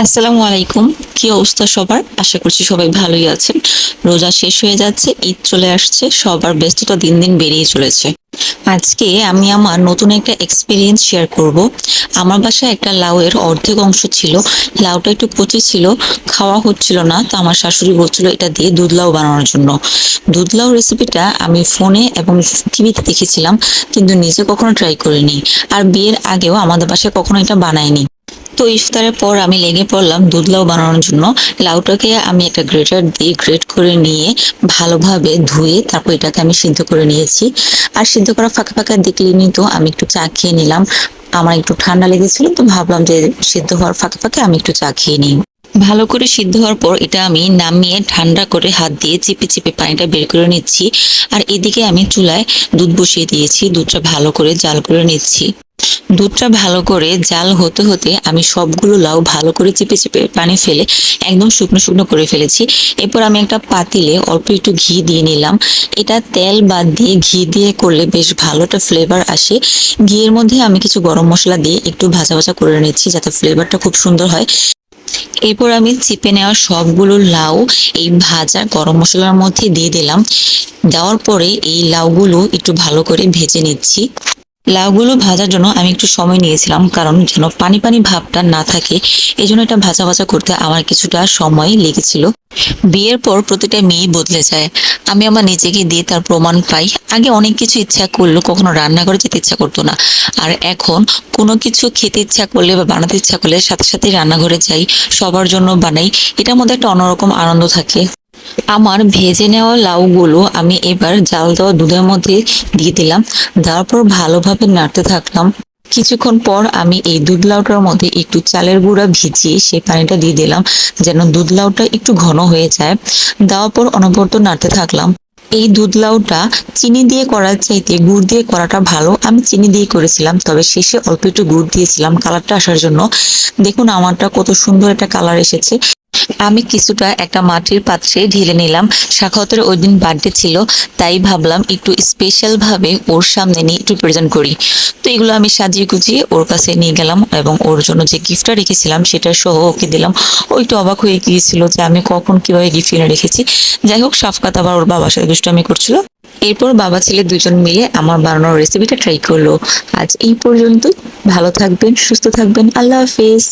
আসসালামু আলাইকুম। কি অবস্থা সবার? আশা করছি সবাই ভালোই আছেন। রোজা শেষ হয়ে যাচ্ছে, ঈদ চলে আসছে, সবার ব্যস্ততা দিন দিন বেড়েই চলেছে। আজকে আমি আমার নতুন একটা এক্সপেরিয়েন্স শেয়ার করব। আমার বাসায় একটা লাউয়ের অর্ধেক অংশ ছিল, লাউটা একটু কচি ছিল, খাওয়া হচ্ছিল না, তো আমার শাশুড়ি বলছিল এটা দিয়ে দুধ লাউ বানানোর জন্য। দুধ লাউ রেসিপিটা আমি ফোনে এবং টিভিতে দেখেছিলাম, কিন্তু নিজে কখনো ট্রাই করিনি। আর বিয়ের আগেও আমাদের বাসায় কখনো এটা বানাইনি। তো ইফতারের পর আমি লেগে পড়লাম দুধ লাউ বানানোর জন্য। লাউটাকে আমি একটা গ্রেটার দিয়ে গ্রেট করে নিয়ে ভালোভাবে ধুয়ে তারপর এটাকে আমি সিদ্ধ করে নিয়েছি। আর সিদ্ধ করা ফাঁকা ফাঁকা দেখলেই তো আমি একটু চা খেয়ে নিলাম। আমার একটু ঠান্ডা লেগেছিল, তো ভাবলাম যে সিদ্ধ হওয়ার ফাঁকে ফাঁকে আমি একটু চা খেয়ে নিই। ভালো করে সিদ্ধ হওয়ার পর এটা আমি নামিয়ে ঠান্ডা করে হাত দিয়ে চিপে চিপে পানিটা বের করে নিচ্ছি। আর এদিকে আমি চুলায় দুধ বসিয়ে দিয়েছি, দুধটা ভালো করে জাল করে নিচ্ছি। দুধটা ভালো করে জাল হতে হতে আমি সবগুলো লাউ ভালো করে চিপে চিপে পানি ফেলে একদম শুকনো শুকনো করে ফেলেছি। এরপর আমি একটা পাতিলে অল্প একটু ঘি দিয়ে নিলাম। এটা তেল বাদ দিয়ে ঘি দিয়ে করলে বেশ ভালো একটা ফ্লেভার আসে। ঘিয়ের মধ্যে আমি কিছু গরম মশলা দিয়ে একটু ভাজা ভাজা করে নিচ্ছি যাতে ফ্লেভারটা খুব সুন্দর হয়। এরপর আমি চিপে নেওয়া সবগুলো লাউ এই ভাজা গরম মশলার মধ্যে দিয়ে দিলাম। দেওয়ার পরে এই লাউগুলো একটু ভালো করে ভেজে নিচ্ছি। লাউগুলো ভাজার জন্য আমি একটু সময় নিয়েছিলাম, কারণ যেন পানি পানি ভাবটা না থাকে। এই জন্য এটা ভাজা ভাজা করতে আমার কিছুটা সময় লেগেছিল। বিয়ের পর প্রতিটা মেয়ে বদলে যায়। আমি আমার নিজেকে দিয়ে তার প্রমাণ পাই। আগে অনেক কিছু ইচ্ছা করলো, কখনো রান্না করে যেতে ইচ্ছা করতো না। আর এখন কোনো কিছু খেতে ইচ্ছা করলে বা বানাতে ইচ্ছা করলে সাথে সাথে রান্নাঘরে যাই, সবার জন্য বানাই। এটার মধ্যে একটা অন্যরকম আনন্দ থাকে। আমার ভেজে নেওয়া লাউগুলো আমি এবার জাল দেওয়া দুধের মধ্যে দিয়ে দিলাম। দেওয়ার পর ভালোভাবে নাড়তে থাকলাম। কিছুক্ষণ পর আমি এই দুধ লাউটার মধ্যে একটু চালের গুঁড়া ভিজিয়ে সেই পানিটা দিয়ে দিলাম, যেন দুধ লাউটা একটু ঘন হয়ে যায়। দেওয়ার পর অনবরত নাড়তে থাকলাম। এই দুধ লাউটা চিনি দিয়ে করার চাইতে গুড় দিয়ে করাটা ভালো। আমি চিনি দিয়ে করেছিলাম, তবে শেষে অল্প একটু গুড় দিয়েছিলাম কালারটা আসার জন্য। দেখুন আমারটা কত সুন্দর একটা কালার এসেছে। আমি কিছুটা একটা মাটির পাত্রে ঢেলে নিলাম। সাখাওয়াতের ওই দিন বার্থডে ছিল, তাই ভাবলাম একটু স্পেশাল ভাবে ওর সামনে নিয়ে একটু প্রেজেন্ট করি। তো এগুলো আমি সাজিয়ে গুছিয়ে ওর কাছে নিয়ে গেলাম এবং ওর জন্য যে গিফটটা রেখেছিলাম সেটা সহ ওকে দিলাম। ও একটু অবাক হয়ে গিয়েছিল যে আমি কখন কিভাবে গিফট কিনে রেখেছি। যাই হোক, সাফকাত আবার ওর বাবার সাথে দুষ্টামি করছিল। এরপর বাবা ছেলে দুজন মিলে আমার বানানোর রেসিপিটা ট্রাই করলো। আজ এই পর্যন্ত। ভালো থাকবেন, সুস্থ থাকবেন, আল্লাহ হাফেজ।